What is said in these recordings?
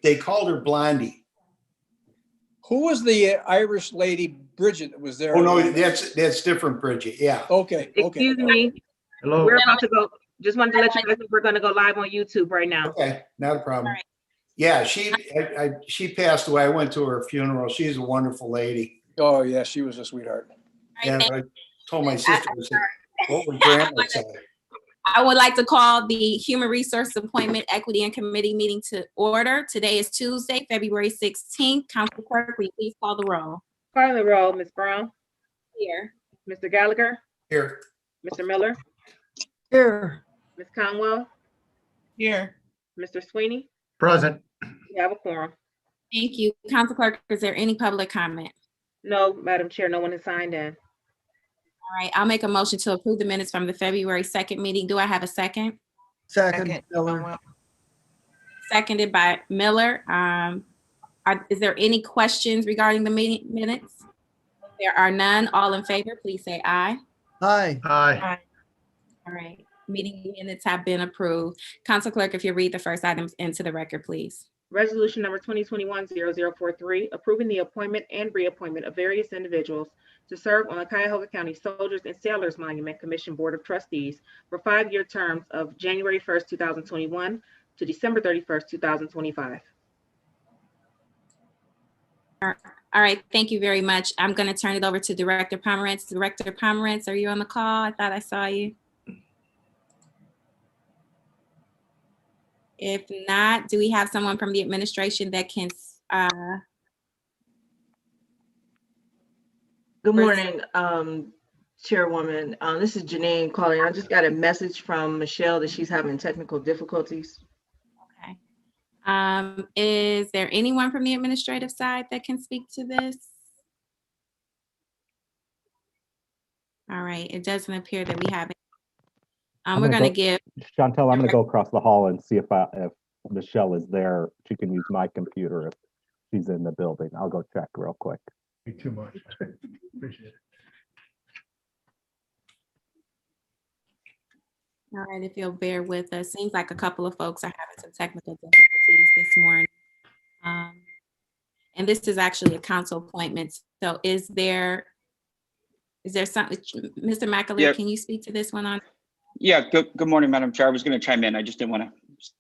They called her Blondie. Who was the Irish lady, Bridget, that was there? Oh no, that's different, Bridget. Yeah. Okay. Excuse me. Hello. We're about to go. Just wanted to let you know we're going to go live on YouTube right now. Okay, not a problem. Yeah, she passed away. I went to her funeral. She's a wonderful lady. Oh yeah, she was a sweetheart. Yeah, I told my sister, I said, what would grandma say? I would like to call the Human Resource Appointment Equity and Committee meeting to order. Today is Tuesday, February 16th. Council Clerk, will you please call the roll? Calling the roll, Ms. Brown, Here. Mr. Gallagher, Here. Mr. Miller, Here. Ms. Conwell, Here. Mr. Sweeney. Present. We have a quorum. Thank you. Council Clerk, is there any public comment? No, Madam Chair, no one has signed in. All right, I'll make a motion to approve the minutes from the February 2nd meeting. Do I have a second? Second. Miller. Seconded by Miller. Is there any questions regarding the meeting minutes? If there are none, all in favor, please say aye. Aye. Aye. All right, meeting minutes have been approved. Council Clerk, if you read the first items into the record, please. Resolution number 2021-0043, approving the appointment and reappointment of various individuals to serve on the Cuyahoga County Soldiers and Sailors Monument Commission Board of Trustees for 5-year terms of January 1st, 2021 to December 31st, 2025. All right, thank you very much. I'm going to turn it over to Director Pomerantz. Director Pomerantz, are you on the call? I thought I saw you. If not, do we have someone from the administration that can? Good morning, Chairwoman. This is Janine calling. I just got a message from Michelle that she's having technical difficulties. Okay. Is there anyone from the administrative side that can speak to this? All right, it doesn't appear that we have it. We're going to give Chantel, I'm going to go across the hall and see if Michelle is there. She can use my computer if she's in the building. I'll go check real quick. Too much. Appreciate it. All right, if you'll bear with us. Seems like a couple of folks are having some technical difficulties this morning. And this is actually a council appointment. So is there something, Mr. McAleer, Yeah. can you speak to this one on? Yeah, good morning, Madam Chair. I was going to chime in. I just didn't want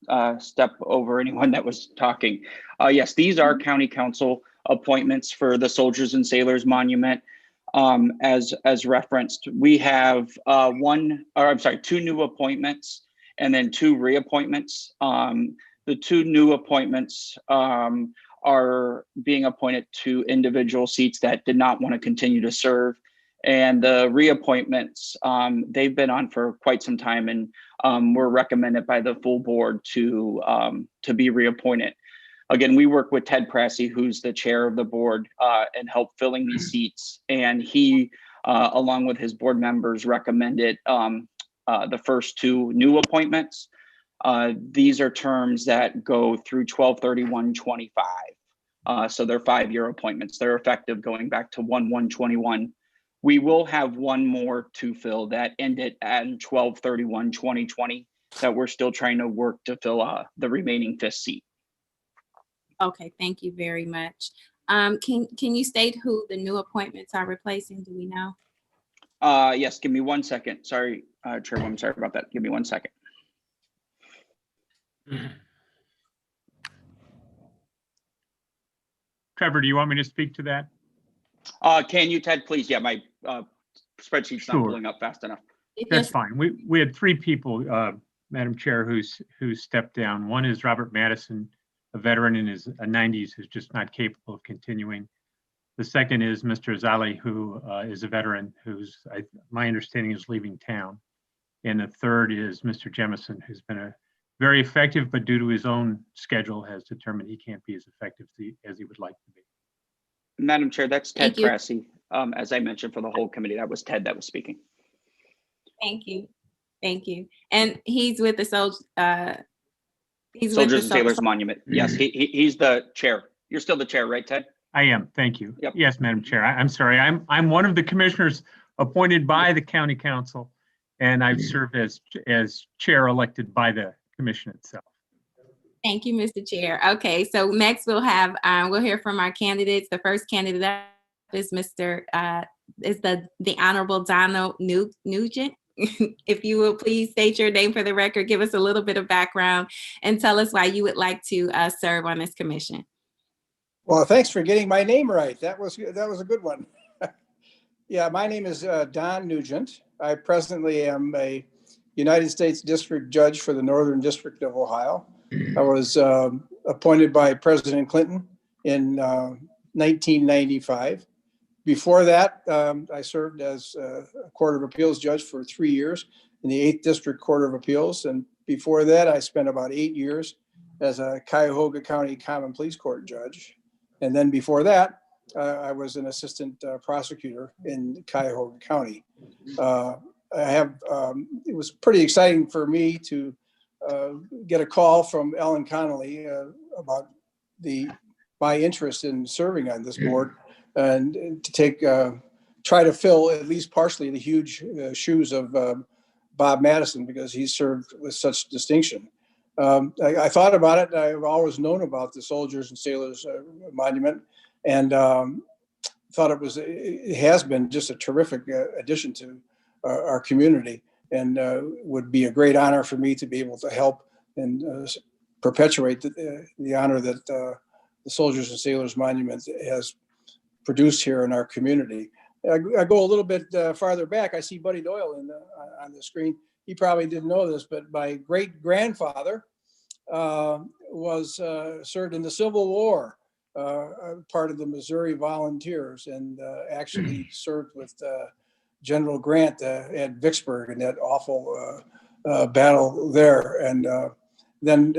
to step over anyone that was talking. Yes, these are county council appointments for the Soldiers and Sailors Monument. As referenced, we have two new appointments and then 2 reappointments. The 2 new appointments are being appointed to individual seats that did not want to continue to serve. And the reappointments, they've been on for quite some time and were recommended by the full board to be reappointed. Again, we work with Ted Pressey, who's the chair of the board, and help filling these seats. And he, along with his board members, recommended the first 2 new appointments. These are terms that go through 12/31/25. So they're 5-year appointments. They're effective going back to 1/1/21. We will have one more to fill that ended at 12/31/2020 that we're still trying to work to fill the remaining 5th seat. Okay, thank you very much. Can you state who the new appointments are replacing? Do we know? Yes, give me 1 second. Sorry, Chairwoman, sorry about that. Give me 1 second. Trevor, do you want me to speak to that? Can you, Ted, please? Yeah, my spreadsheet's not pulling up fast enough. That's fine. We had 3 people, Madam Chair, who stepped down. One is Robert Madison, a veteran in his 90s who's just not capable of continuing. The second is Mr. Azali, who is a veteran who's, my understanding, is leaving town. And the third is Mr. Jemison, who's been very effective, but due to his own schedule has determined he can't be as effective as he would like to be. Madam Chair, that's Ted Pressey. As I mentioned, for the whole committee, that was Ted that was speaking. Thank you. Thank you. And he's with the Soldiers and Sailors Monument. Yes, he's the chair. You're still the chair, right, Ted? I am. Thank you. Yep. Yes, Madam Chair. I'm sorry. I'm one of the commissioners appointed by the county council, and I've served as chair elected by the commission itself. Thank you, Mr. Chair. Okay, so next we'll hear from our candidates. The first candidate up is the Honorable Donald Nugent. If you will please state your name for the record, give us a little bit of background, and tell us why you would like to serve on this commission. Well, thanks for getting my name right. That was a good one. Yeah, my name is Don Nugent. I presently am a United States District Judge for the Northern District of Ohio. I was appointed by President Clinton in 1995. Before that, I served as a Court of Appeals judge for 3 years in the 8th District Court of Appeals. And before that, I spent about 8 years as a Cuyahoga County Common Pleas Court judge. And then before that, I was an assistant prosecutor in Cuyahoga County. It was pretty exciting for me to get a call from Ellen Connolly about my interest in serving on this board, and to try to fill at least partially the huge shoes of Bob Madison, because he served with such distinction. I thought about it. I've always known about the Soldiers and Sailors Monument, and thought it has been just a terrific addition to our community, and would be a great honor for me to be able to help and perpetuate the honor that the Soldiers and Sailors Monument has produced here in our community. I go a little bit farther back. I see Buddy Doyle on the screen. He probably didn't know this, but my great-grandfather served in the Civil War, part of the Missouri Volunteers, and actually served with General Grant at Vicksburg in that awful battle there. And then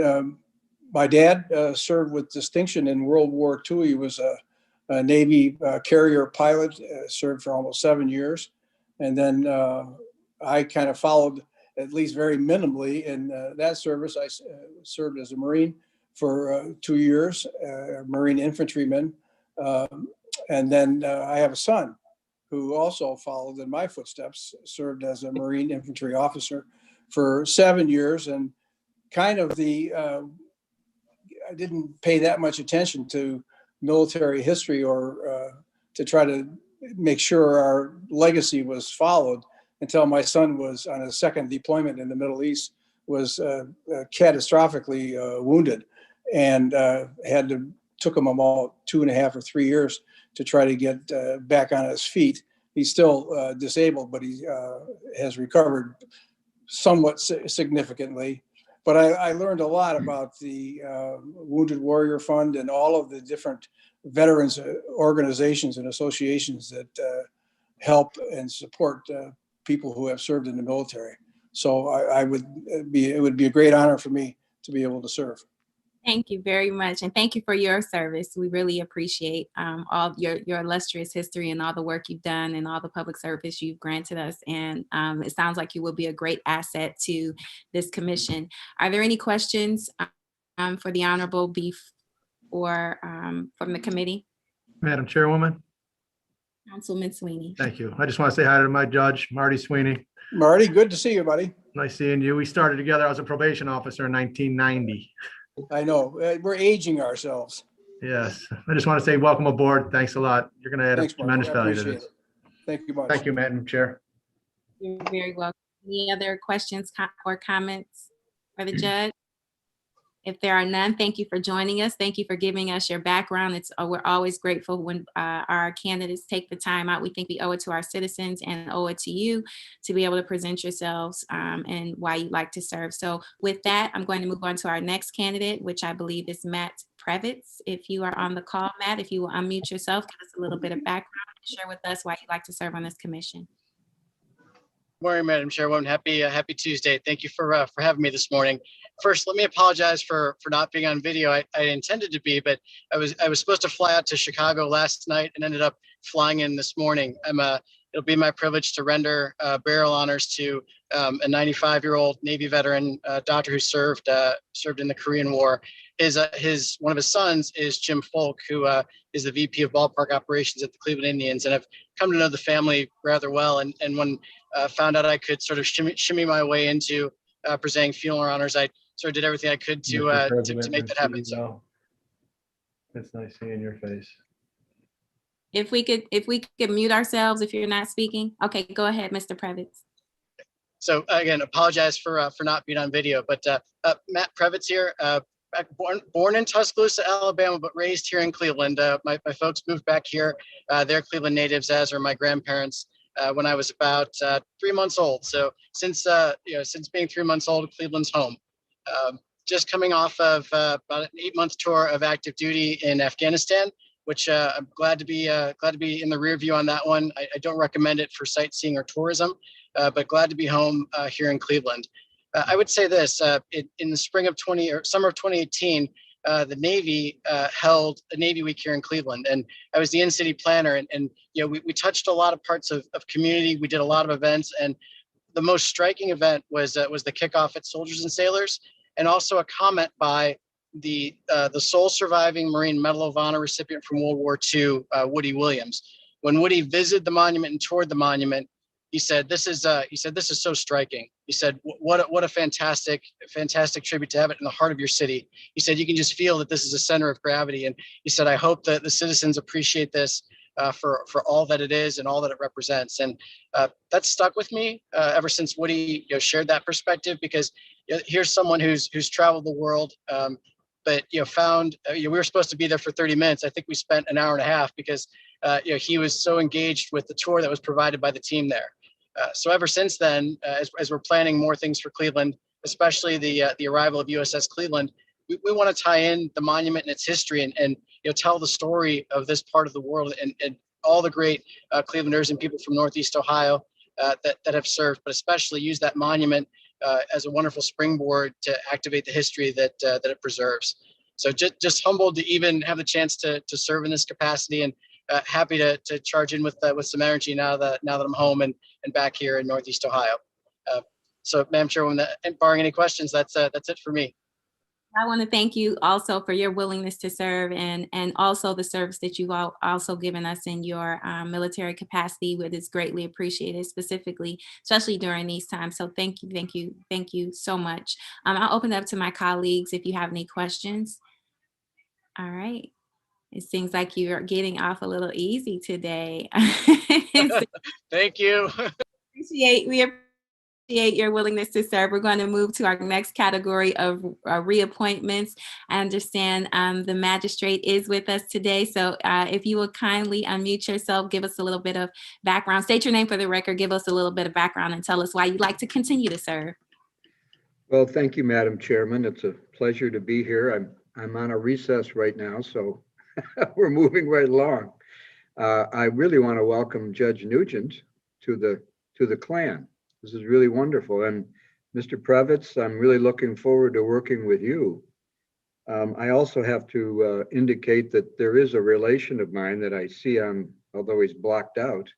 my dad served with distinction in World War II. He was a Navy carrier pilot, served for almost 7 years. And then I kind of followed, at least very minimally, in that service. I served as a Marine for 2 years, a Marine infantryman. And then I have a son who also followed in my footsteps, served as a Marine infantry officer for 7 years. And kind of I didn't pay that much attention to military history or to try to make sure our legacy was followed until my son was on a second deployment in the Middle East, was catastrophically wounded, and took him about 2.5 or 3 years to try to get back on his feet. He's still disabled, but he has recovered somewhat significantly. But I learned a lot about the Wounded Warrior Fund and all of the different veterans organizations and associations that help and support people who have served in the military. So it would be a great honor for me to be able to serve. Thank you very much. And thank you for your service. We really appreciate all your illustrious history and all the work you've done and all the public service you've granted us. And it sounds like you will be a great asset to this commission. Are there any questions for the Honorable or from the committee? Madam Chairwoman, Councilman Sweeney. thank you. I just want to say hi to my judge, Marty Sweeney. Marty, good to see you, buddy. Nice seeing you. We started together. I was a probation officer in 1990. I know, we're aging ourselves. Yes. I just want to say welcome aboard. Thanks a lot. You're going to add Thanks, a tremendous Mark. I value to appreciate this. it. Thank you much. Thank you, Madam Chair. You're very welcome. Any other questions or comments for the judge? If there are none, thank you for joining us. Thank you for giving us your background. We're always grateful when our candidates take the time out. We think we owe it to our citizens and owe it to you to be able to present yourselves and why you like to serve. So with that, I'm going to move on to our next candidate, which I believe is Matt Previtz. If you are on the call, Matt, if you will unmute yourself, give us a little bit of background and share with us why you like to serve on this commission. Morning, Madam Chairwoman. Happy Tuesday. Thank you for having me this morning. First, let me apologize for not being on video. I intended to be, but I was supposed to fly out to Chicago last night and ended up flying in this morning. It'll be my privilege to render burial honors to a 95-year-old Navy veteran doctor who served in the Korean War. One of his sons is Jim Folk, who is the VP of Ballpark Operations at the Cleveland Indians, and I've come to know the family rather well. And when found out I could sort of shimmy my way into presenting funeral honors, I sort of did everything I could to Mr. President to make and that happen. So CEO. It's nice seeing your face. If we could mute ourselves if you're not speaking. Okay, go ahead, Mr. Previtz. so again, apologize for not being on video, but Matt Previtz here. Born in Tuscaloosa, Alabama, but raised here in Cleveland. My folks moved back here. They're Cleveland natives, as are my grandparents. When I was about 3 months old. So since being 3 months old, Cleveland's home. Just coming off of about an 8-month tour of active duty in Afghanistan, which I'm glad to be in the rear view on that one. I don't recommend it for sightseeing or tourism, but glad to be home here in Cleveland. I would say this: in the spring of summer of 2018, the Navy held a Navy Week here in Cleveland, and I was the in-city planner. And we touched a lot of parts of community. We did a lot of events, and the most striking event was the kickoff at Soldiers and Sailors, and also a comment by the sole surviving Marine Medal of Honor recipient from World War II, Woody Williams. When Woody visited the monument and toured the monument, he said, "This is so striking." He said, "What a fantastic tribute to have it in the heart of your city." He said, "You can just feel that this is a center of gravity." And he said, "I hope that the citizens appreciate this for all that it is and all that it represents." And that's stuck with me ever since Woody shared that perspective, because here's someone who's traveled the world, but found we were supposed to be there for 30 minutes. I think we spent an hour and a half because he was so engaged with the tour that was provided by the team there. So ever since then, as we're planning more things for Cleveland, especially the arrival of USS Cleveland, we want to tie in the monument and its history and tell the story of this part of the world and all the great Clevelanders and people from Northeast Ohio that have served, but especially use that monument as a wonderful springboard to activate the history that it preserves. So just humbled to even have the chance to serve in this capacity, and happy to charge in with some energy now that I'm home and back here in Northeast Ohio. So, Madam Chairwoman, barring any questions, that's it for me. I want to thank you also for your willingness to serve and also the service that you've also given us in your military capacity, which is greatly appreciated, especially during these times. So thank you so much. I'll open it up to my colleagues if you have any questions. All right. It seems like you're getting off a little easy today. Thank you. We appreciate your willingness to serve. We're going to move to our next category of reappointments. I understand the magistrate is with us today. So if you will kindly unmute yourself, give us a little bit of background, state your name for the record, give us a little bit of background and tell us why you'd like to continue to serve. Well, thank you, Madam Chairman. It's a pleasure to be here. I'm on a recess right now, so we're moving right along. I really want to welcome Judge Nugent to the clan. This is really wonderful. And Mr. Previtz, I'm really looking forward to working with you. I also have to indicate that there is a relation of mine that I see although he's blocked out,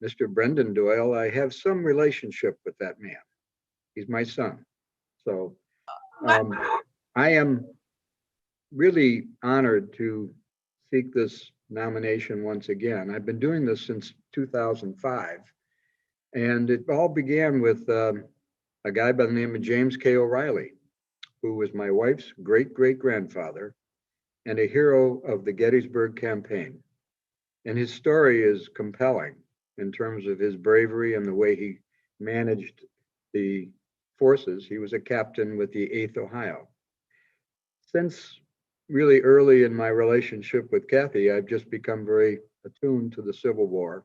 Mr. Brendan Doyle. I have some relationship with that man. He's my son. So I am really honored to seek this nomination once again. I've been doing this since 2005. And it all began with a guy by the name of James K. O'Reilly, who was my wife's great-great-grandfather and a hero of the Gettysburg campaign. And his story is compelling in terms of his bravery and the way he managed the forces. He was a captain with the 8th Ohio. Since really early in my relationship with Kathy, I've just become very attuned to the Civil War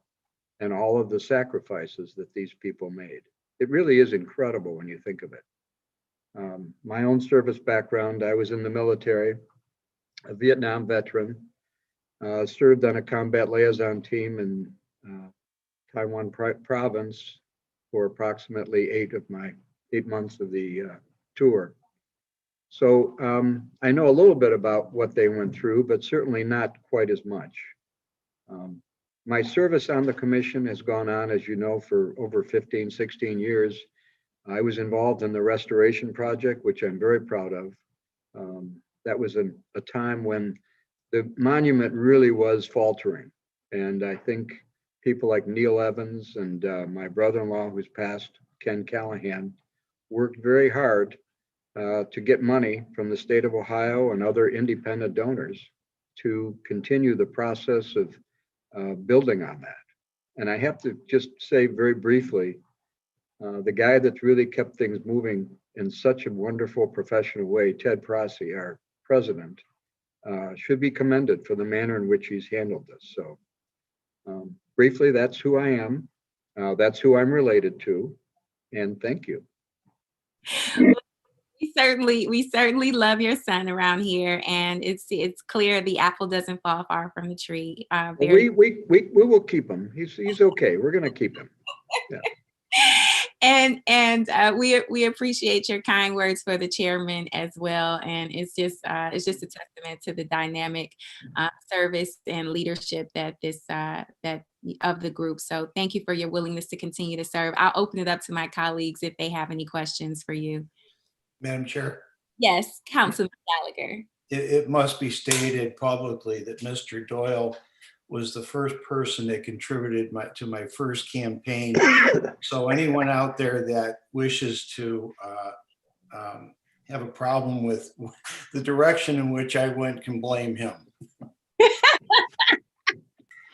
and all of the sacrifices that these people made. It really is incredible when you think of it. My own service background, I was in the military, a Vietnam veteran, served on a combat liaison team in Taiwan province for approximately 8 months of the tour. So I know a little bit about what they went through, but certainly not quite as much. My service on the commission has gone on, as you know, for over 15, 16 years. I was involved in the restoration project, which I'm very proud of. That was a time when the monument really was faltering. And I think people like Neil Evans and my brother-in-law who's passed, Ken Callahan, worked very hard to get money from the state of Ohio and other independent donors to continue the process of building on that. And I have to just say very briefly, the guy that's really kept things moving in such a wonderful professional way, Ted Prossi, our president, should be commended for the manner in which he's handled this. So briefly, that's who I am. That's who I'm related to. And thank you. We certainly love your son around here, and it's clear the apple doesn't fall far from the tree. We will keep him. He's okay. We're gonna keep him. Yeah. And we appreciate your kind words for the chairman as well. And it's just a testament to the dynamic service and leadership that of the group. So thank you for your willingness to continue to serve. I'll open it up to my colleagues if they have any questions for you. Madam Chair, Yes, Councilman Gallagher. it must be stated publicly that Mr. Doyle was the first person that contributed to my first campaign. So anyone out there that wishes to have a problem with the direction in which I went can blame him.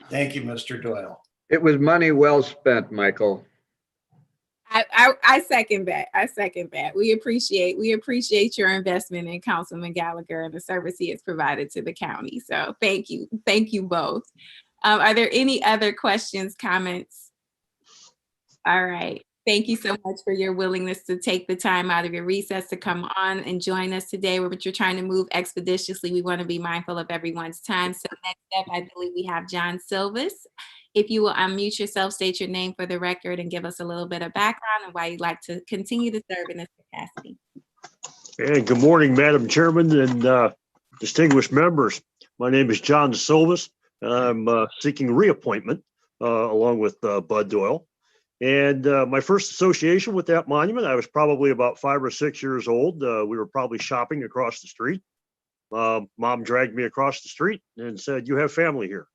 Thank you, Mr. Doyle. It was money well spent, Michael. I second that. I second that. We appreciate your investment in Councilman Gallagher and the service he has provided to the county. So thank you both. Are there any other questions, comments? All right. Thank you so much for your willingness to take the time out of your recess to come on and join us today. We're trying to move expeditiously. We want to be mindful of everyone's time. So next up, I believe we have John Silvis. If you will unmute yourself, state your name for the record, and give us a little bit of background and why you'd like to continue to serve in this capacity. And good morning, Madam Chairman and distinguished members. My name is John Silvis. I'm seeking reappointment along with Bud Doyle. And my first association with that monument, I was probably about 5 or 6 years old. We were probably shopping across the street. Mom dragged me across the street and said, "You have family here."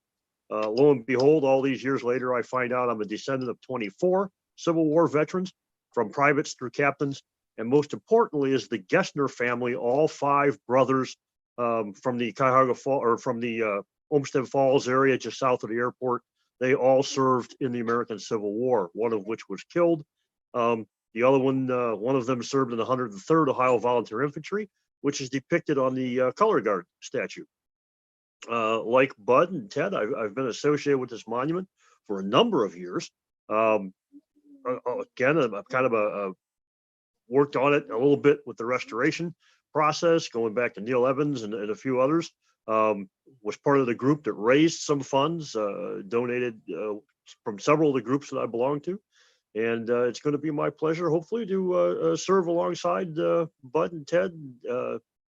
Lo and behold, all these years later, I find out I'm a descendant of 24 Civil War veterans, from privates through captains. And most importantly is the Gessner family, all 5 brothers from the Cuyahoga Fall or from the Olmsted Falls area just south of the airport. They all served in the American Civil War, one of which was killed. The other one of them served in the 103rd Ohio Volunteer Infantry, which is depicted on the color guard statue. Like Bud and Ted, I've been associated with this monument for a number of years. Again, I've kind of worked on it a little bit with the restoration process, going back to Neil Evans and a few others. Was part of the group that raised some funds, donated from several of the groups that I belong to. And it's going to be my pleasure, hopefully, to serve alongside Bud and Ted,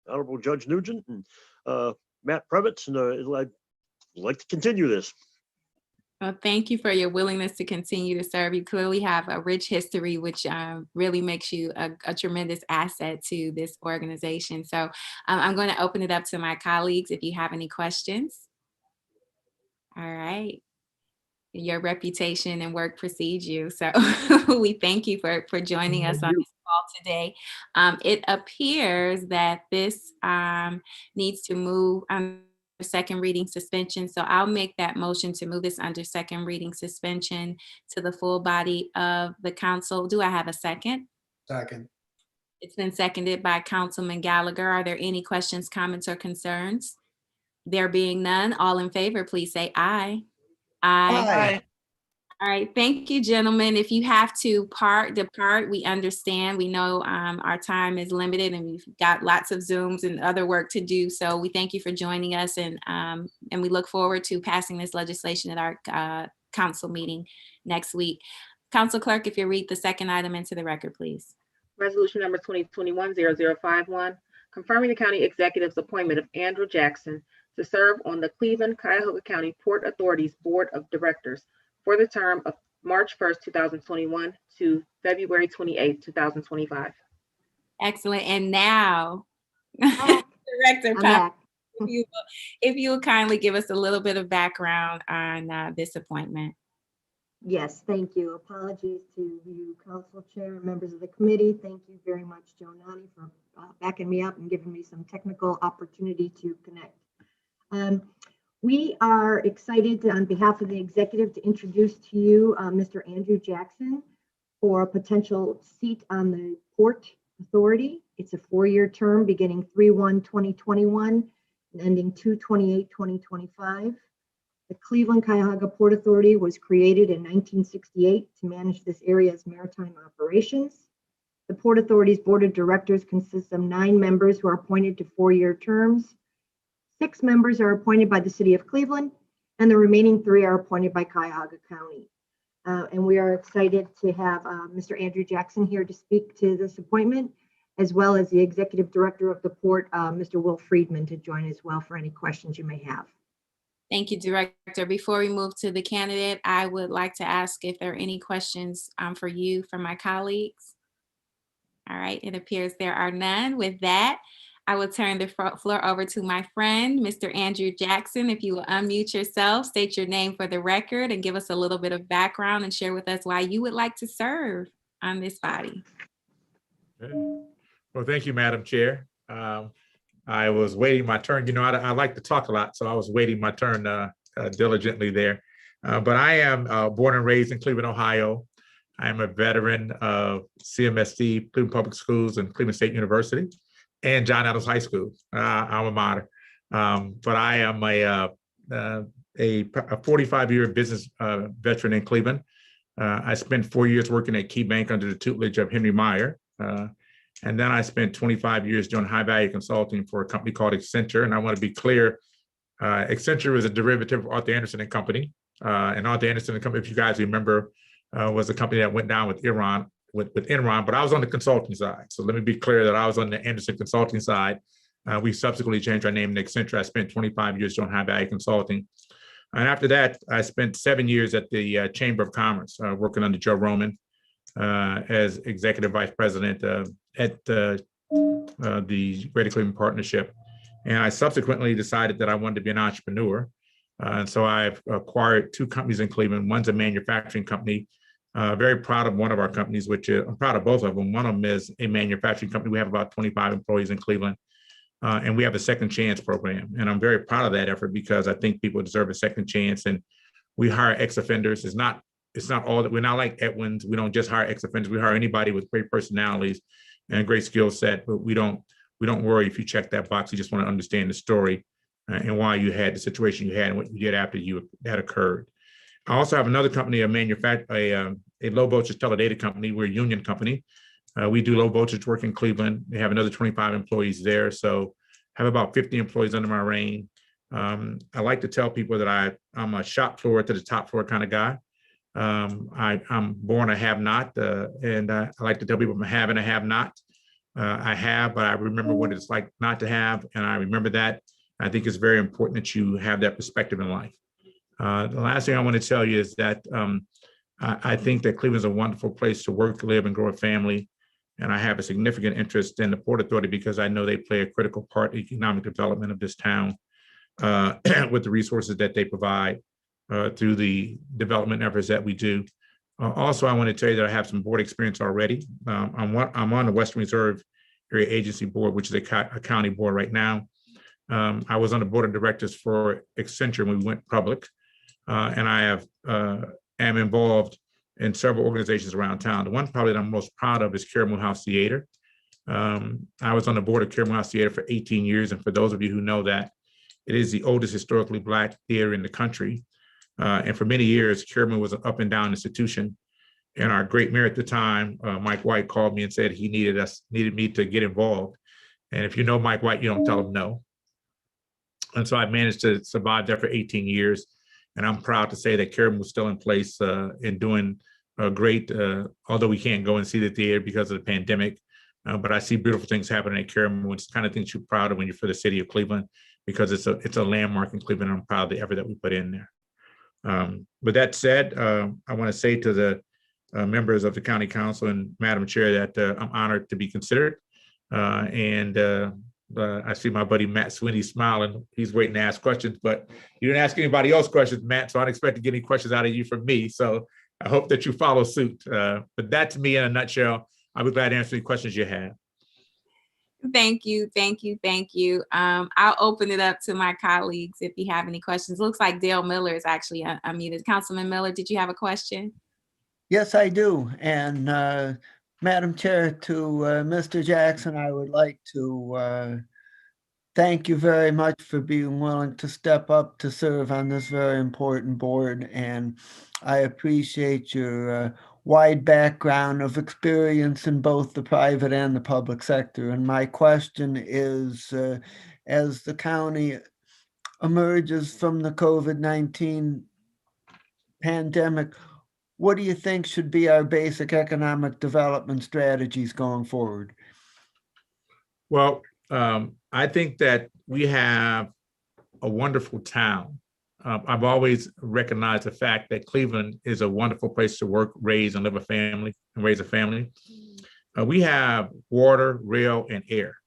Honorable Judge Nugent, and Matt Previtz, and I'd like to continue this. Well, thank you for your willingness to continue to serve. You clearly have a rich history, which really makes you a tremendous asset to this organization. So I'm going to open it up to my colleagues if you have any questions. All right. Your reputation and work precedes you. So we thank you for joining us on this call today. It appears that this needs to move second reading suspension. So I'll make that motion to move this under second reading suspension to the full body of the council. Do I have a second? Second. It's been seconded by Councilman Gallagher. Are there any questions, comments, or concerns? There being none, all in favor, please say aye. Aye. All right, thank you, gentlemen. If you have to depart, we understand. We know our time is limited and we've got lots of Zooms and other work to do. So we thank you for joining us, and we look forward to passing this legislation at our council meeting next week. Council Clerk, if you read the second item into the record, please. Resolution number 2021-0051, confirming the county executive's appointment of Andrew Jackson to serve on the Cleveland-Cuyahoga County Port Authority's Board of Directors for the term of March 1st, 2021 to February 28th, 2025. Excellent. And now, Director Pop, if you will kindly give us a little bit of background on this appointment. Yes, thank you. Apologies to you, council chair, and members of the committee. Thank you very much, Joe Nani, for backing me up and giving me some technical opportunity to connect. We are excited on behalf of the executive to introduce to you Mr. Andrew Jackson for a potential seat on the Port Authority. It's a 4-year term beginning 3/1/2021 and ending 2/28/2025. The Cleveland Cuyahoga Port Authority was created in 1968 to manage this area's maritime operations. The Port Authority's board of directors consists of 9 members who are appointed to 4-year terms. 6 members are appointed by the city of Cleveland, and the remaining 3 are appointed by Cuyahoga County. And we are excited to have Mr. Andrew Jackson here to speak to this appointment, as well as the executive director of the port, Mr. Will Friedman, to join as well for any questions you may have. Thank you, Director. Before we move to the candidate, I would like to ask if there are any questions for you from my colleagues. All right, it appears there are none. With that, I will turn the floor over to my friend, Mr. Andrew Jackson. If you will unmute yourself, state your name for the record, and give us a little bit of background and share with us why you would like to serve on this body. Okay. Well, thank you, Madam Chair. I was waiting my turn. You know, I like to talk a lot, so I was waiting my turn diligently there. But I am born and raised in Cleveland, Ohio. I am a veteran of CMSD, Cleveland Public Schools, and Cleveland State University, and John Adams High School, alma mater. But I am a 45-year business veteran in Cleveland. I spent 4 years working at Key Bank under the tutelage of Henry Meyer. And then I spent 25 years doing high value consulting for a company called Accenture. And I want to be clear, Accenture was a derivative of Arthur Anderson and Company. And Arthur Anderson and Company, if you guys remember, was a company that went down with Enron, but I was on the consulting side. So let me be clear that I was on the Anderson consulting side. We subsequently changed our name to Accenture. I spent 25 years doing high value consulting. And after that, I spent 7 years at the Chamber of Commerce, working under Joe Roman as executive vice president at the Greater Cleveland Partnership. And I subsequently decided that I wanted to be an entrepreneur. And so I've acquired 2 companies in Cleveland. One's a manufacturing company. Very proud of one of our companies, which I'm proud of both of them. One of them is a manufacturing company. We have about 25 employees in Cleveland. And we have a second chance program. And I'm very proud of that effort because I think people deserve a second chance. And we hire ex-offenders. It's not all that. We're not like Edwin's. We don't just hire ex-offenders. We hire anybody with great personalities and a great skill set. But we don't worry if you check that box. You just want to understand the story and why you had the situation you had and what you did after that occurred. I also have another company, a low voltage teledata company. We're a union company. We do low voltage work in Cleveland. We have another 25 employees there. So I have about 50 employees under my reign. I like to tell people that I'm a shop floor to the top floor kind of guy. I'm born a have not, and I like to tell people I'm a have and a have not. I have, but I remember what it's like not to have, and I remember that. I think it's very important that you have that perspective in life. The last thing I want to tell you is that I think that Cleveland's a wonderful place to work, live, and grow a family. And I have a significant interest in the Port Authority because I know they play a critical part in economic development of this town with the resources that they provide through the development efforts that we do. Also, I want to tell you that I have some board experience already. I'm on the Western Reserve Area Agency Board, which is a county board right now. I was on the board of directors for Accenture when we went public, and I am involved in several organizations around town. The one probably that I'm most proud of is Caribou House Theater. I was on the board of Caribou House Theater for 18 years, and for those of you who know that, it is the oldest historically Black theater in the country. And for many years, Caribou was an up and down institution. And our great mayor at the time, Mike White, called me and said he needed me to get involved. And if you know Mike White, you don't tell him no. And so I managed to survive there for 18 years. And I'm proud to say that Caribou was still in place and doing great, although we can't go and see the theater because of the pandemic. But I see beautiful things happening at Caribou. It's the kind of things you're proud of when you're for the city of Cleveland, because it's a landmark in Cleveland. And I'm proud of the effort that we put in there. With that said, I want to say to the members of the County Council and Madam Chair that I'm honored to be considered. I see my buddy Matt Sweeney smiling. He's waiting to ask questions, but you didn't ask anybody else questions, Matt, so I don't expect to get any questions out of you from me. So I hope that you follow suit. But that's me in a nutshell. I'll be glad to answer any questions you have. Thank you, thank you, thank you. I'll open it up to my colleagues if you have any questions. Looks like Dale Miller is actually unmuted. Councilman Miller, did you have a question? Yes, I do. And Madam Chair, to Mr. Jackson, I would like to thank you very much for being willing to step up to serve on this very important board. And I appreciate your wide background of experience in both the private and the public sector. And my question is, as the county emerges from the COVID-19 pandemic, what do you think should be our basic economic development strategies going forward? Well, I think that we have a wonderful town. I've always recognized the fact that Cleveland is a wonderful place to work, raise, and live a family, and raise a family. We have water, rail, and air.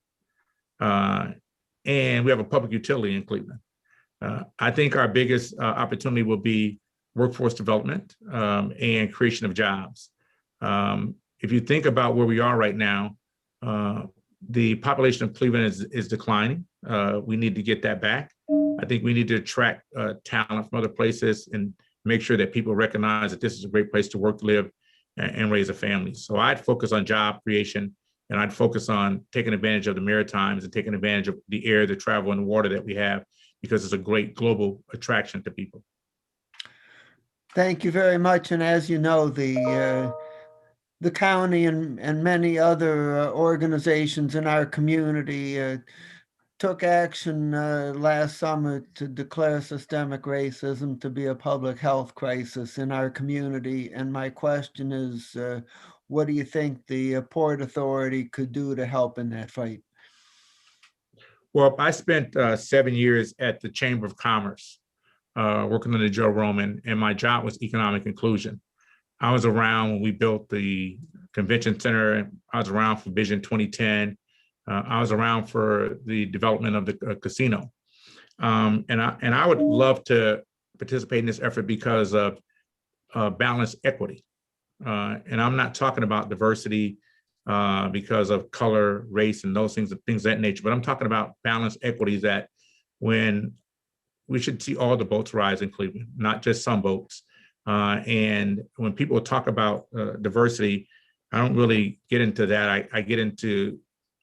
And we have a public utility in Cleveland. I think our biggest opportunity will be workforce development and creation of jobs. If you think about where we are right now, the population of Cleveland is declining. We need to get that back. I think we need to attract talent from other places and make sure that people recognize that this is a great place to work, live, and raise a family. So I'd focus on job creation, and I'd focus on taking advantage of the Maritimes and taking advantage of the air, the travel, and the water that we have, because it's a great global attraction to people. Thank you very much. And as you know, the county and many other organizations in our community took action last summer to declare systemic racism to be a public health crisis in our community. And my question is, what do you think the Port Authority could do to help in that fight? Well, I spent 7 years at the Chamber of Commerce working under Joe Roman, and my job was economic inclusion. I was around when we built the convention center. I was around for Vision 2010. I was around for the development of the casino. And I would love to participate in this effort because of balanced equity. And I'm not talking about diversity because of color, race, and those things of that nature, but I'm talking about balanced equities that when we should see all the boats rise in Cleveland, not just some boats. And when people talk about diversity, I don't really get into that. I get into,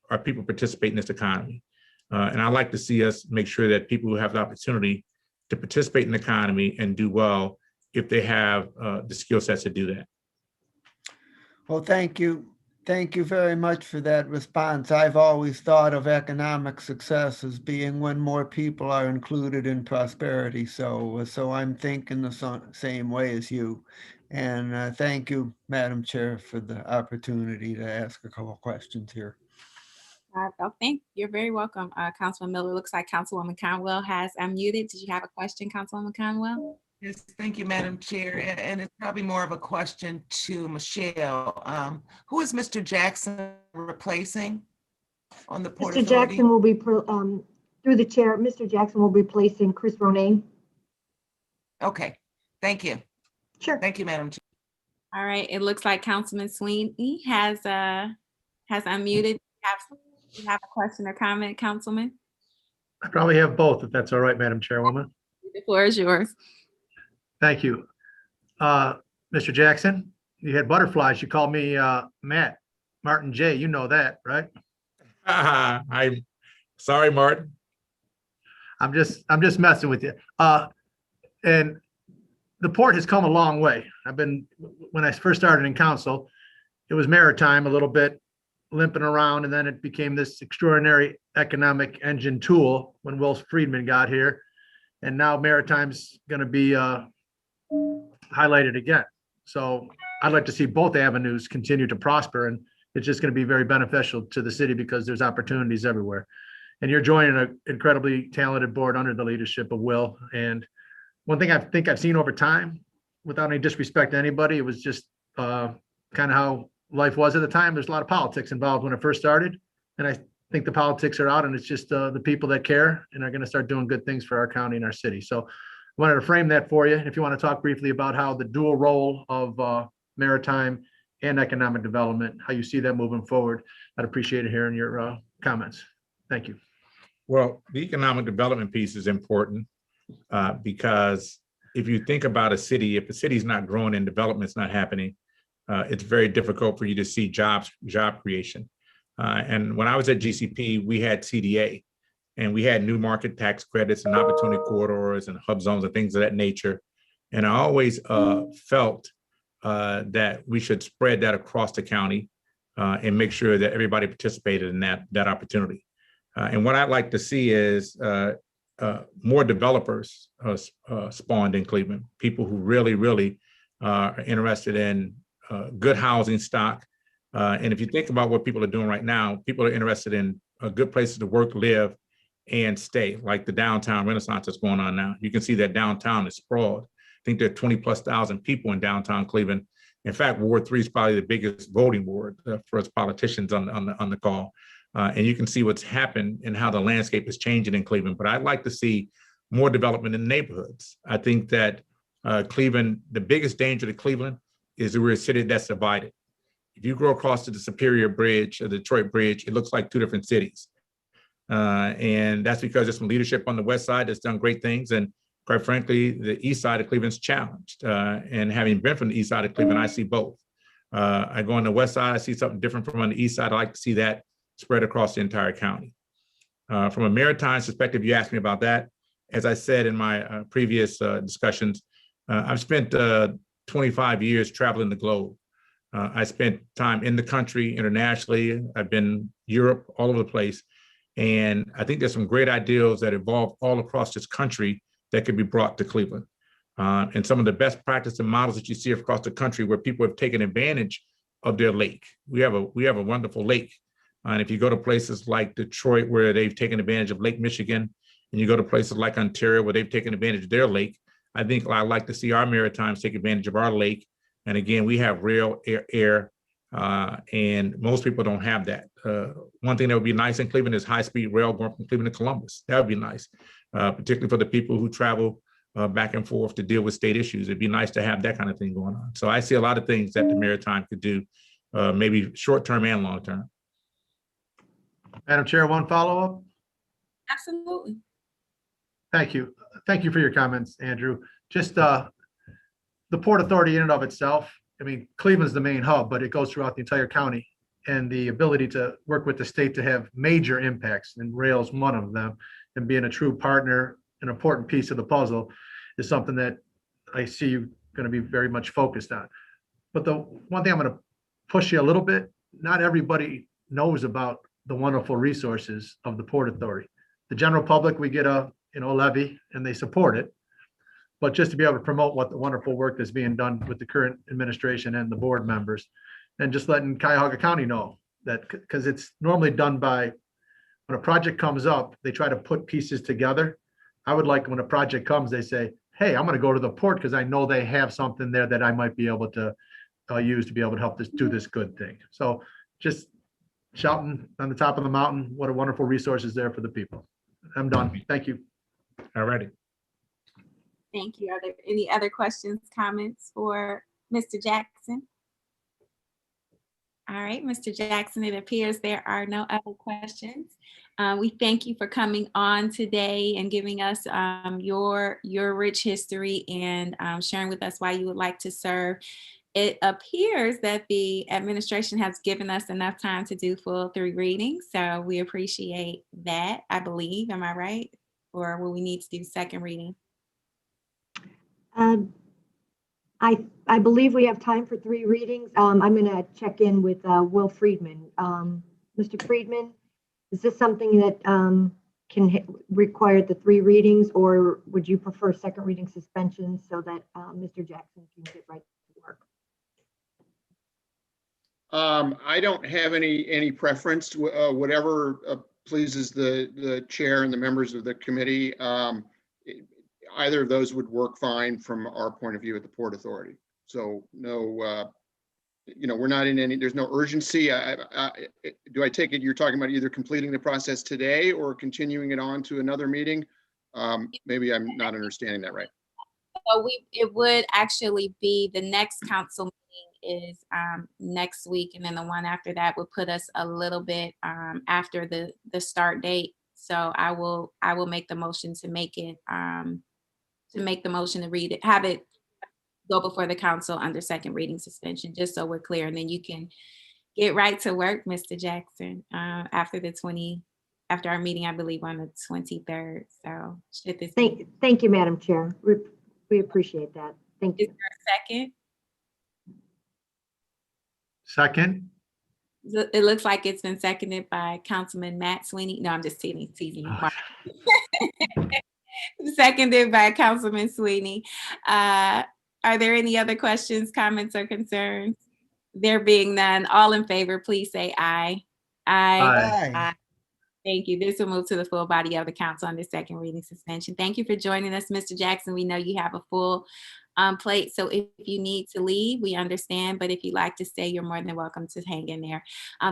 are people participate in this economy? And I like to see us make sure that people who have the opportunity to participate in the economy and do well, if they have the skill sets to do that. Well, thank you. Thank you very much for that response. I've always thought of economic success as being when more people are included in prosperity. So I'm thinking the same way as you. And thank you, Madam Chair, for the opportunity to ask a couple of questions here. You're very welcome, Councilman Miller. Looks like Councilwoman Conwell has unmuted. Did you have a question, Councilwoman Conwell? Yes, thank you, Madam Chair. And it's probably more of a question to Michelle. Who is Mr. Jackson replacing on the Port Mr. Authority? Jackson will be, through the chair, Mr. Jackson will be replacing Chris Ronay. Okay, thank you. Sure. Thank you, Madam Chair. All right, it looks like Councilman Sweeney has unmuted. You have a question or comment, Councilman? I probably have both, if that's all right, Madam Chairwoman. The floor is yours. Thank you. Mr. Jackson, you had butterflies. You called me Matt, Martin J. You know that, right? I'm sorry, Martin. I'm just messing with you. And the port has come a long way. When I first started in council, it was maritime a little bit, limping around, and then it became this extraordinary economic engine tool when Will Friedman got here. And now maritime's going to be highlighted again. So I'd like to see both avenues continue to prosper, and it's just going to be very beneficial to the city because there's opportunities everywhere. And you're joining an incredibly talented board under the leadership of Will. And one thing I think I've seen over time, without any disrespect to anybody, it was just kind of how life was at the time. There's a lot of politics involved when it first started. And I think the politics are out, and it's just the people that care and are going to start doing good things for our county and our city. So wanted to frame that for you. If you want to talk briefly about how the dual role of maritime and economic development, how you see that moving forward, I'd appreciate hearing your comments. Thank you. Well, the economic development piece is important because if you think about a city, if the city's not growing and development's not happening, it's very difficult for you to see job creation. And when I was at GCP, we had CDA, and we had new market tax credits and opportunity corridors and hub zones and things of that nature. And I always felt that we should spread that across the county and make sure that everybody participated in that opportunity. And what I'd like to see is more developers spawned in Cleveland, people who really are interested in good housing stock. And if you think about what people are doing right now, people are interested in good places to work, live, and stay, like the downtown renaissance that's going on now. You can see that downtown is sprawled. I think there are 20,000+ people in downtown Cleveland. In fact, Ward 3 is probably the biggest voting ward for us politicians on the call. And you can see what's happened and how the landscape is changing in Cleveland. But I'd like to see more development in the neighborhoods. I think that Cleveland, the biggest danger to Cleveland is that we're a city that's divided. If you go across to the Superior Bridge or the Detroit Bridge, it looks like two different cities. And that's because there's some leadership on the west side that's done great things. And quite frankly, the east side of Cleveland's challenged. And having been from the east side of Cleveland, I see both. I go on the west side, I see something different from on the east side. I like to see that spread across the entire county. From a maritime perspective, you asked me about that. As I said in my previous discussions, I've spent 25 years traveling the globe. I spent time in the country, internationally. I've been Europe, all over the place. And I think there's some great ideals that evolve all across this country that could be brought to Cleveland. And some of the best practice and models that you see across the country where people have taken advantage of their lake. We have a wonderful lake. And if you go to places like Detroit, where they've taken advantage of Lake Michigan, and you go to places like Ontario, where they've taken advantage of their lake, I think I'd like to see our Maritimes take advantage of our lake. And again, we have rail, air, and most people don't have that. One thing that would be nice in Cleveland is high-speed rail going from Cleveland to Columbus. That would be nice, particularly for the people who travel back and forth to deal with state issues. It'd be nice to have that kind of thing going on. So I see a lot of things that the Maritime could do, maybe short-term and long-term. Madam Chair, one follow-up? Absolutely. Thank you. Thank you for your comments, Andrew. Just the Port Authority in and of itself, I mean, Cleveland's the main hub, but it goes throughout the entire county. And the ability to work with the state to have major impacts, and rail's one of them, and being a true partner, an important piece of the puzzle, is something that I see you going to be very much focused on. But the one thing I'm going to push you a little bit, not everybody knows about the wonderful resources of the Port Authority. The general public, we get a levy and they support it. But just to be able to promote what the wonderful work that's being done with the current administration and the board members, and just letting Cuyahoga County know that, because it's normally done by, when a project comes up, they try to put pieces together. I would like when a project comes, they say, hey, I'm going to go to the port because I know they have something there that I might be able to use to be able to help do this good thing. So just shouting on the top of the mountain, what a wonderful resource is there for the people. I'm done. Thank you. All righty. Thank you. Are there any other questions, comments for Mr. Jackson? All right, Mr. Jackson, it appears there are no other questions. We thank you for coming on today and giving us your rich history and sharing with us why you would like to serve. It appears that the administration has given us enough time to do full 3 readings, so we appreciate that, I believe. Am I right? Or will we need to do second reading? I believe we have time for 3 readings. I'm going to check in with Will Friedman. Mr. Friedman, is this something that can require the 3 readings, or would you prefer second reading suspension so that Mr. Jackson can get right to work? I don't have any preference. Whatever pleases the chair and the members of the committee. Either of those would work fine from our point of view at the Port Authority. So no, we're not in any, there's no urgency. Do I take it you're talking about either completing the process today or continuing it on to another meeting? Maybe I'm not understanding that right. So it would actually be the next council meeting is next week, and then the one after that would put us a little bit after the start date. So I will make the motion to make it to read it, have it go before the council under second reading suspension, just so we're clear, and then you can get right to work, Mr. Jackson, after our meeting, I believe on the 23rd. So should this Thank you, Madam Chair. We appreciate that. Thank you. Is there a second? Second. It looks like it's been seconded by Councilman Matt Sweeney. No, I'm just teasing you. Mark. Seconded by Councilman Sweeney. Are there any other questions, comments, or concerns? There being none, all in favor, please say aye. Aye. Aye. Thank you. This will move to the full body of the council under second reading suspension. Thank you for joining us, Mr. Jackson. We know you have a full plate, so if you need to leave, we understand, but if you'd like to stay, you're more than welcome to hang in there.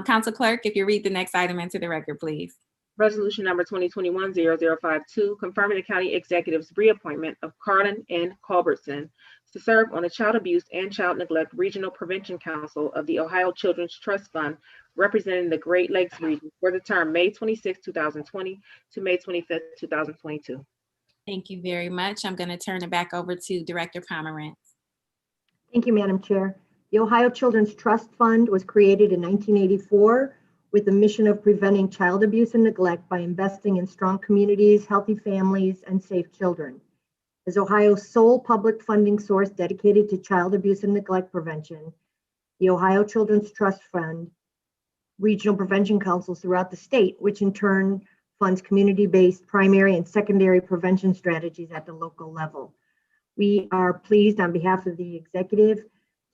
Council Clerk, if you read the next item into the record, please. Resolution number 2021-0052, confirming the county executive's reappointment of Carlin N. Culbertson to serve on the Child Abuse and Child Neglect Regional Prevention Council of the Ohio Children's Trust Fund, representing the Great Lakes region for the term May 26, 2020 to May 25, 2022. Thank you very much. I'm going to turn it back over to Director Pomerantz. Thank you, Madam Chair. The Ohio Children's Trust Fund was created in 1984 with the mission of preventing child abuse and neglect by investing in strong communities, healthy families, and safe children. As Ohio's sole public funding source dedicated to child abuse and neglect prevention, the Ohio Children's Trust Fund regional prevention councils throughout the state, which in turn funds community-based primary and secondary prevention strategies at the local level. We are pleased on behalf of the executive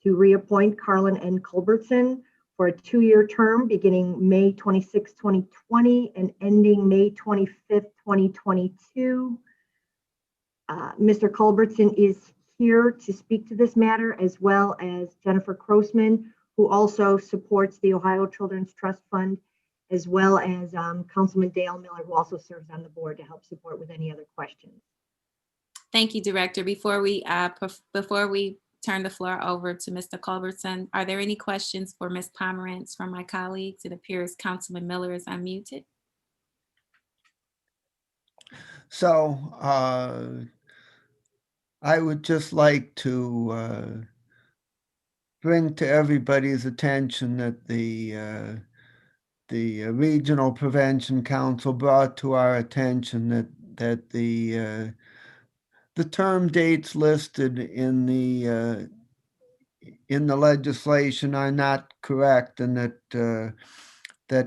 to reappoint Carlin N. Culbertson for a 2-year term beginning May 26, 2020 and ending May 25th, 2022. Mr. Culbertson is here to speak to this matter, as well as Jennifer Crossman, who also supports the Ohio Children's Trust Fund, as well as Councilman Dale Miller, who also serves on the board to help support with any other questions. Thank you, Director. Before we turn the floor over to Mr. Culbertson, are there any questions for Ms. Pomerantz from my colleagues? It appears Councilman Miller is unmuted. So I would just like to bring to everybody's attention that the Regional Prevention Council brought to our attention that the term dates listed in the legislation are not correct, and that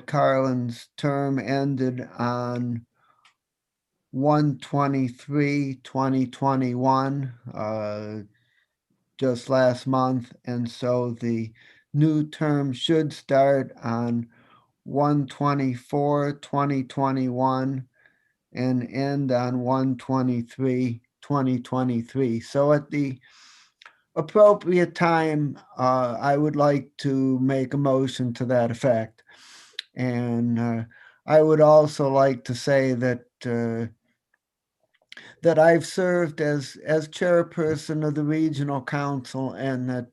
Carlin's term ended on 1/23/2021, just last month, and so the new term should start on 1/24/2021 and end on 1/23/2023. So at the appropriate time, I would like to make a motion to that effect. And I would also like to say that that I've served as chairperson of the regional council, and that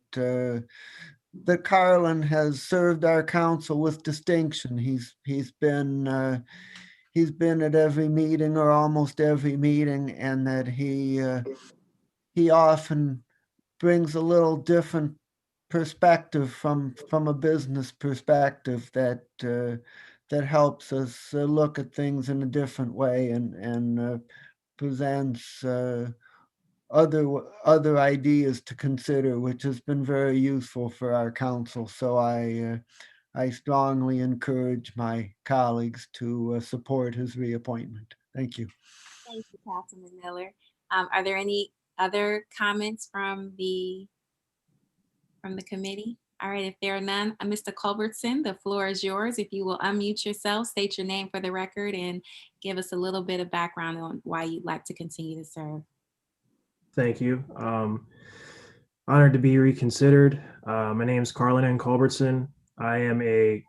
Carlin has served our council with distinction. He's been at every meeting or almost every meeting, and that he often brings a little different perspective from a business perspective that helps us look at things in a different way and presents other ideas to consider, which has been very useful for our council. So I strongly encourage my colleagues to support his reappointment. Thank you. Thank you, Councilman Miller. Are there any other comments from the committee? All right, if there are none, Mr. Culbertson, the floor is yours. If you will unmute yourself, state your name for the record, and give us a little bit of background on why you'd like to continue to serve. Thank you. Honored to be reconsidered. My name is Carlin N. Culbertson. I am a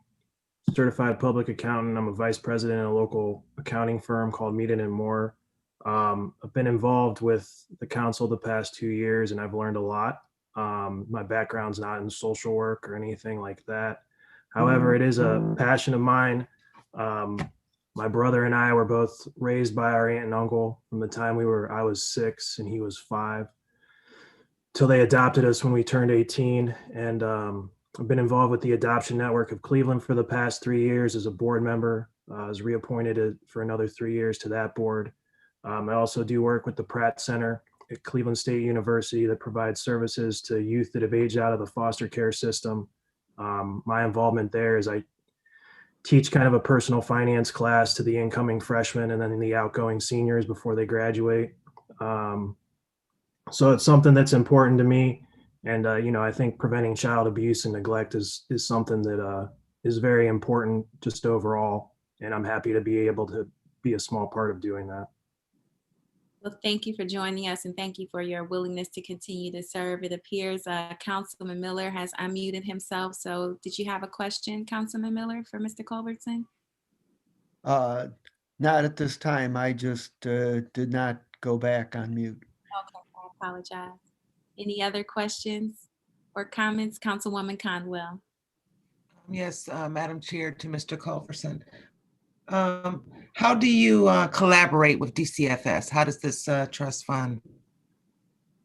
certified public accountant. I'm a vice president in a local accounting firm called Meaden and Moore. I've been involved with the council the past 2 years and I've learned a lot. My background's not in social work or anything like that. However, it is a passion of mine. My brother and I were both raised by our aunt and uncle from the time I was 6 and he was 5 till they adopted us when we turned 18. And I've been involved with the Adoption Network of Cleveland for the past 3 years as a board member. I was reappointed for another 3 years to that board. I also do work with the Pratt Center at Cleveland State University that provides services to youth that have aged out of the foster care system. My involvement there is I teach kind of a personal finance class to the incoming freshmen and then the outgoing seniors before they graduate. So it's something that's important to me. And, I think preventing child abuse and neglect is something that is very important just overall. And I'm happy to be able to be a small part of doing that. Well, thank you for joining us and thank you for your willingness to continue to serve. It appears Councilman Miller has unmuted himself. So did you have a question, Councilman Miller, for Mr. Culbertson? Not at this time. I just did not go back on mute. Okay, I apologize. Any other questions or comments? Councilwoman Conwell. Yes, Madam Chair, to Mr. Culbertson. How do you collaborate with DCFS? How does this trust fund,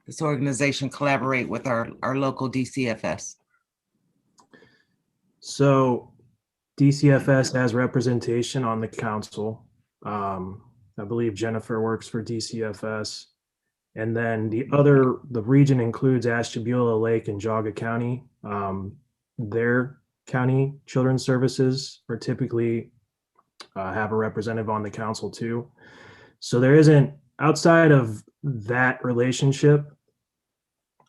this organization, collaborate with our local DCFS? So DCFS has representation on the council. I believe Jennifer works for DCFS. And then the region includes Ashtabula Lake and Geauga County. Their county children's services are typically have a representative on the council too. So there isn't, outside of that relationship,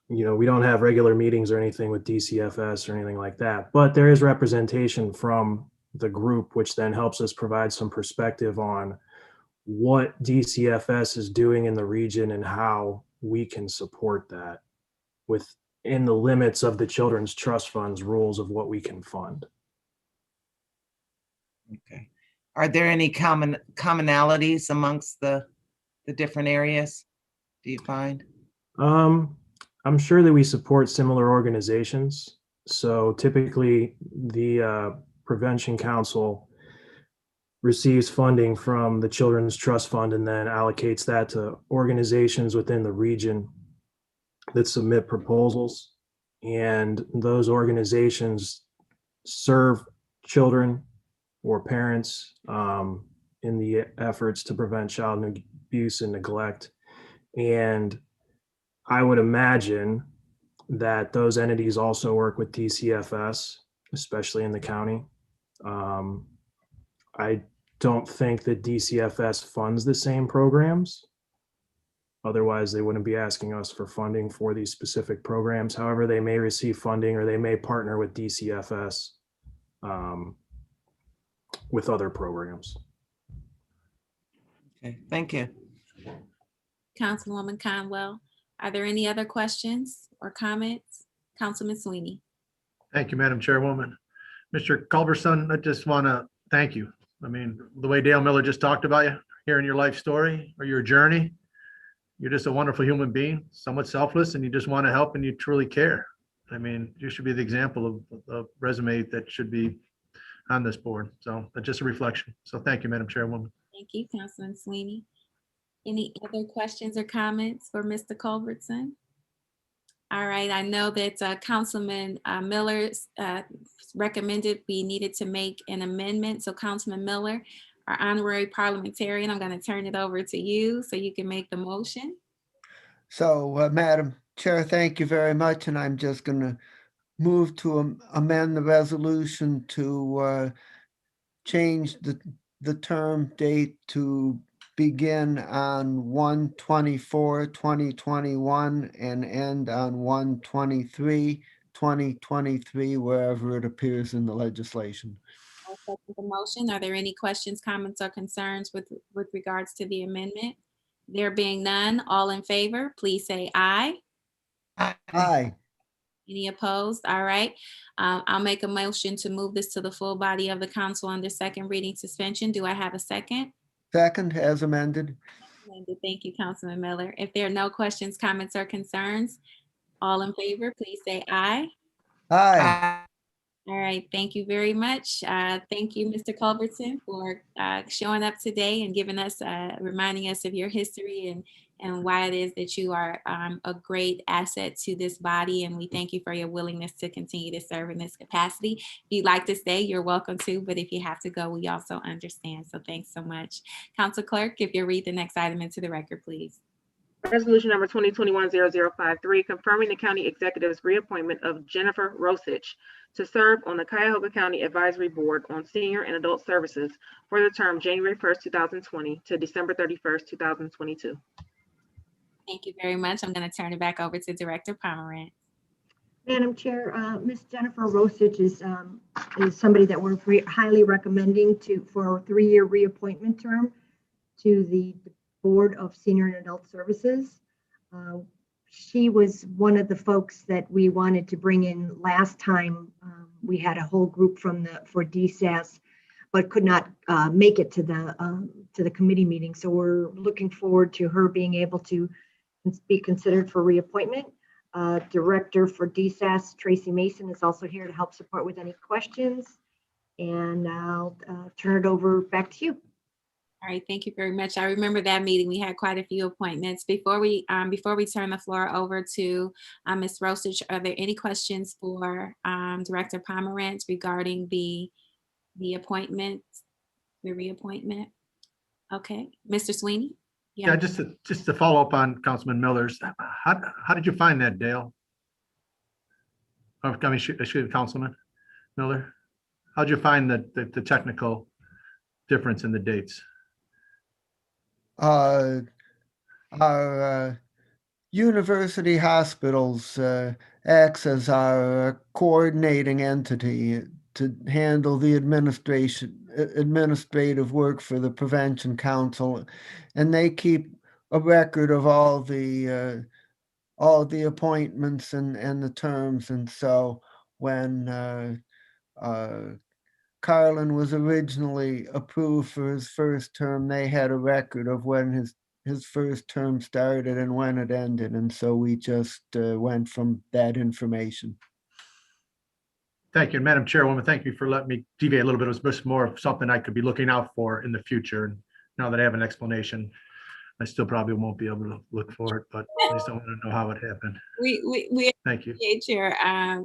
we don't have regular meetings or anything with DCFS or anything like that, but there is representation from the group, which then helps us provide some perspective on what DCFS is doing in the region and how we can support that within the limits of the Children's Trust Fund's rules of what we can fund. Okay. Are there any commonalities amongst the different areas, do you find? I'm sure that we support similar organizations. So typically the Prevention Council receives funding from the Children's Trust Fund and then allocates that to organizations within the region that submit proposals. And those organizations serve children or parents in the efforts to prevent child abuse and neglect. And I would imagine that those entities also work with DCFS, especially in the county. I don't think that DCFS funds the same programs. Otherwise, they wouldn't be asking us for funding for these specific programs. However, they may receive funding or they may partner with DCFS with other programs. Okay, thank you. Councilwoman Conwell, are there any other questions or comments? Councilman Sweeney. Thank you, Madam Chairwoman. Mr. Culbertson, I just want to thank you. I mean, the way Dale Miller just talked about you, hearing your life story or your journey, you're just a wonderful human being, somewhat selfless, and you just want to help and you truly care. I mean, you should be the example of resume that should be on this board. So that's just a reflection. So thank you, Madam Chairwoman. Thank you, Councilman Sweeney. Any other questions or comments for Mr. Culbertson? All right, I know that Councilman Miller recommended we needed to make an amendment. So Councilman Miller, our honorary parliamentarian, I'm going to turn it over to you so you can make the motion. So, Madam Chair, thank you very much. And I'm just going to move to amend the resolution to change the term date to begin on 1/24/2021 and end on 1/23/2023, wherever it appears in the legislation. I'll second the motion. Are there any questions, comments, or concerns with regards to the amendment? There being none, all in favor, please say aye. Aye. Any opposed? All right. I'll make a motion to move this to the full body of the council under second reading suspension. Do I have a second? Second, as amended. Thank you, Councilman Miller. If there are no questions, comments, or concerns, all in favor, please say aye. Aye. All right, thank you very much. Thank you, Mr. Culbertson, for showing up today and giving us, reminding us of your history and why it is that you are a great asset to this body. And we thank you for your willingness to continue to serve in this capacity. If you'd like to stay, you're welcome to, but if you have to go, we also understand. So thanks so much. Council Clerk, if you'll read the next item into the record, please. Resolution number 2021-0053, confirming the county executive's reappointment of Jennifer Rosich to serve on the Cuyahoga County Advisory Board on Senior and Adult Services for the term January 1st, 2020 to December 31st, 2022. Thank you very much. I'm going to turn it back over to Director Pomerantz. Madam Chair, Ms. Jennifer Rosich is somebody that we're highly recommending for a 3-year reappointment term to the Board of Senior and Adult Services. She was one of the folks that we wanted to bring in last time. We had a whole group for DSAS, but could not make it to the committee meeting. So we're looking forward to her being able to be considered for reappointment. Director for DSAS, Tracy Mason, is also here to help support with any questions. And I'll turn it over back to you. All right, thank you very much. I remember that meeting. We had quite a few appointments. Before we turn the floor over to Ms. Rosich, are there any questions for Director Pomerantz regarding the appointment, the reappointment? Okay, Mr. Sweeney? Yeah, just to follow up on Councilman Miller's, how did you find that, Dale? I mean, excuse me, Councilman Miller. How'd you find the technical difference in the dates? Our university hospitals acts as our coordinating entity to handle the administrative work for the Prevention Council, and they keep a record of all the appointments and the terms. And so when Carlin was originally approved for his first term, they had a record of when his first term started and when it ended. And so we just went from that information. Thank you. And Madam Chairwoman, thank you for letting me deviate a little bit. It was more of something I could be looking out for in the future. And now that I have an explanation, I still probably won't be able to look for it, but at least I want to know how it happened. We Thank you. appreciate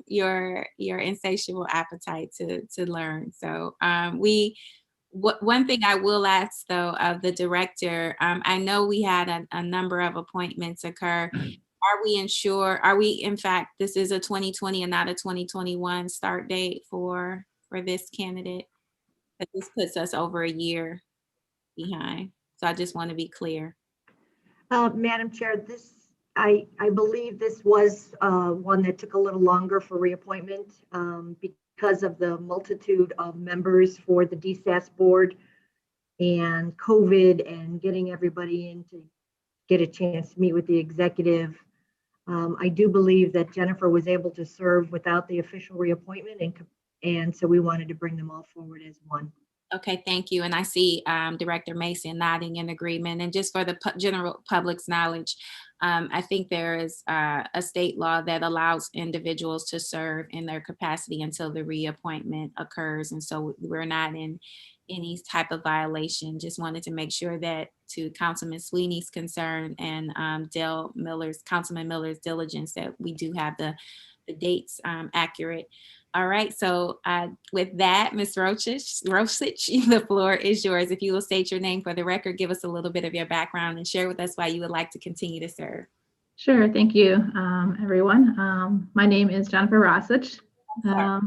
your insatiable appetite to learn. So one thing I will ask though of the director, I know we had a number of appointments occur. Are we in fact, this is a 2020 and not a 2021 start date for this candidate? But this puts us over a year behind. So I just want to be clear. Madam Chair, I believe this was one that took a little longer for reappointment because of the multitude of members for the DSAS board and COVID and getting everybody in to get a chance to meet with the executive. I do believe that Jennifer was able to serve without the official reappointment, and so we wanted to bring them all forward as one. Okay, thank you. And I see Director Mason nodding in agreement. And just for the general public's knowledge, I think there is a state law that allows individuals to serve in their capacity until the reappointment occurs. And so we're not in any type of violation. Just wanted to make sure that, to Councilman Sweeney's concern and Councilman Miller's diligence, that we do have the dates accurate. All right, so with that, Ms. Rosich, the floor is yours. If you will state your name for the record, give us a little bit of your background and share with us why you would like to continue to serve. Sure, thank you, everyone. My name is Jennifer Rosich. I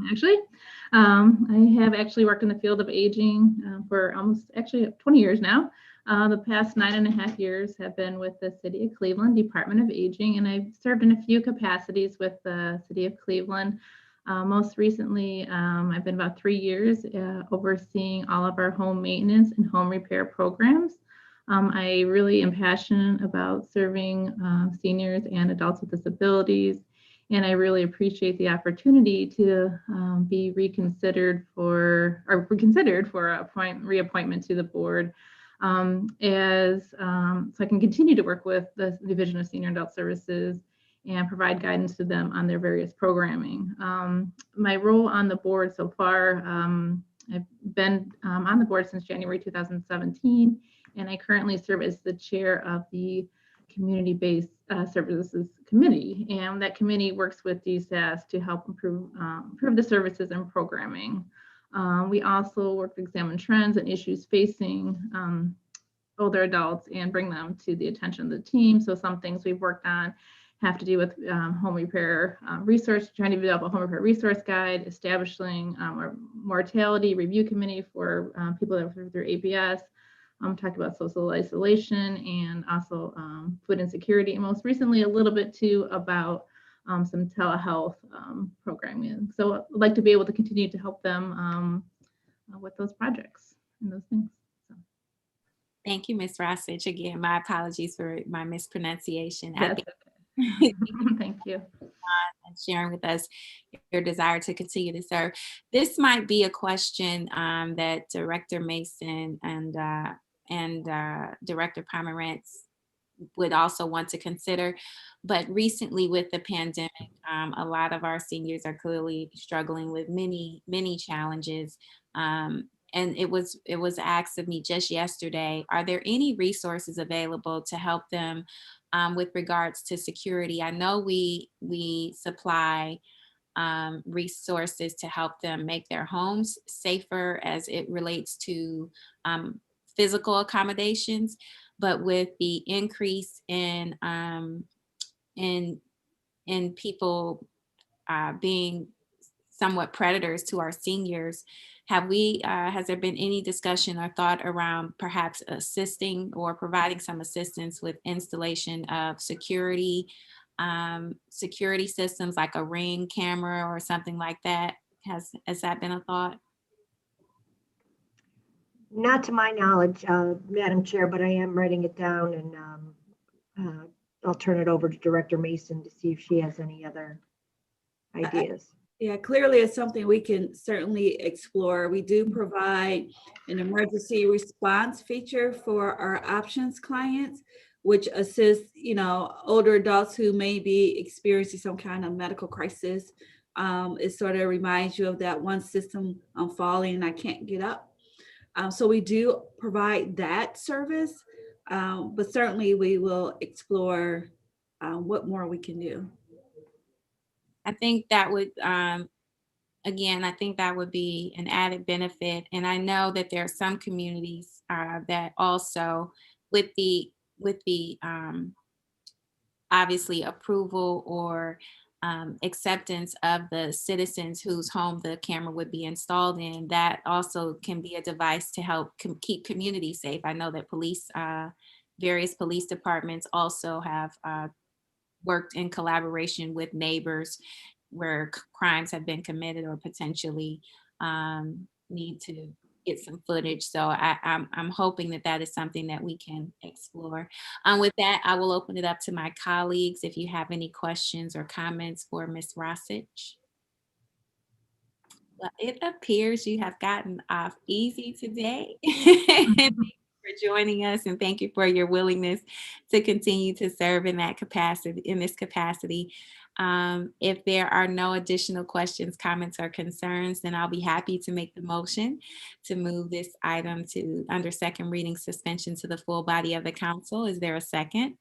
have actually worked in the field of aging for almost 20 years now. The past 9.5 years have been with the City of Cleveland Department of Aging, and I've served in a few capacities with the City of Cleveland. Most recently, I've been about 3 years overseeing all of our home maintenance and home repair programs. I really am passionate about serving seniors and adults with disabilities, and I really appreciate the opportunity to be reconsidered for a reappointment to the board. So I can continue to work with the Division of Senior Adult Services and provide guidance to them on their various programming. My role on the board so far, I've been on the board since January 2017, and I currently serve as the chair of the Community-Based Services Committee. And that committee works with DSAS to help improve the services and programming. We also work to examine trends and issues facing older adults and bring them to the attention of the team. So some things we've worked on have to do with home repair resource, trying to develop a home repair resource guide, establishing a mortality review committee for people that are through APS, talk about social isolation and also food insecurity, and most recently a little bit too about some telehealth programming. So I'd like to be able to continue to help them with those projects and those things. So. Thank you, Ms. Rossage. Again, my apologies for my mispronunciation. That's okay. Thank you. And sharing with us your desire to continue to serve. This might be a question that Director Mason and Director Pomerantz would also want to consider. But recently with the pandemic, a lot of our seniors are clearly struggling with many challenges. And it was asked of me just yesterday, are there any resources available to help them with regards to security? I know we supply resources to help them make their homes safer as it relates to physical accommodations, but with the increase in people being somewhat predators to our seniors, has there been any discussion or thought around perhaps assisting or providing some assistance with installation of security systems like a Ring camera or something like that? Has that been a thought? Not to my knowledge, Madam Chair, but I am writing it down, and I'll turn it over to Director Mason to see if she has any other ideas. Yeah, clearly it's something we can certainly explore. We do provide an emergency response feature for our options clients, which assists, older adults who may be experiencing some kind of medical crisis. It sort of reminds you of that one system, I'm falling and I can't get up. So we do provide that service, but certainly we will explore what more we can do. I think that would, again, I think that would be an added benefit. And I know that there are some communities that also with the obviously approval or acceptance of the citizens whose home the camera would be installed in, that also can be a device to help keep communities safe. I know that various police departments also have worked in collaboration with neighbors where crimes have been committed or potentially need to get some footage. So I'm hoping that is something that we can explore. With that, I will open it up to my colleagues if you have any questions or comments for Ms. Rossage. Well, it appears you have gotten off easy today. For joining us, and thank you for your willingness to continue to serve in this capacity. If there are no additional questions, comments, or concerns, then I'll be happy to make the motion to move this item to under second reading suspension to the full body of the council. Is there a second?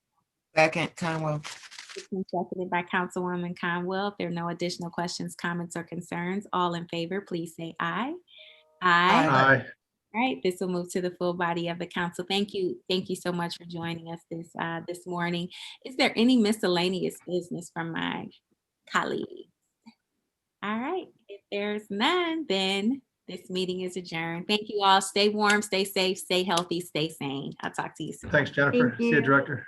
Second, Conwell. Seconded by Councilwoman Conwell. If there are no additional questions, comments, or concerns, all in favor, please say aye. Aye. Aye. All right, this will move to the full body of the council. Thank you so much for joining us this morning. Is there any miscellaneous business from my colleagues? All right, if there's none, then this meeting is adjourned. Thank you all. Stay warm, stay safe, stay healthy, stay sane. I'll talk to you soon. Thanks, Jennifer. See you, Director.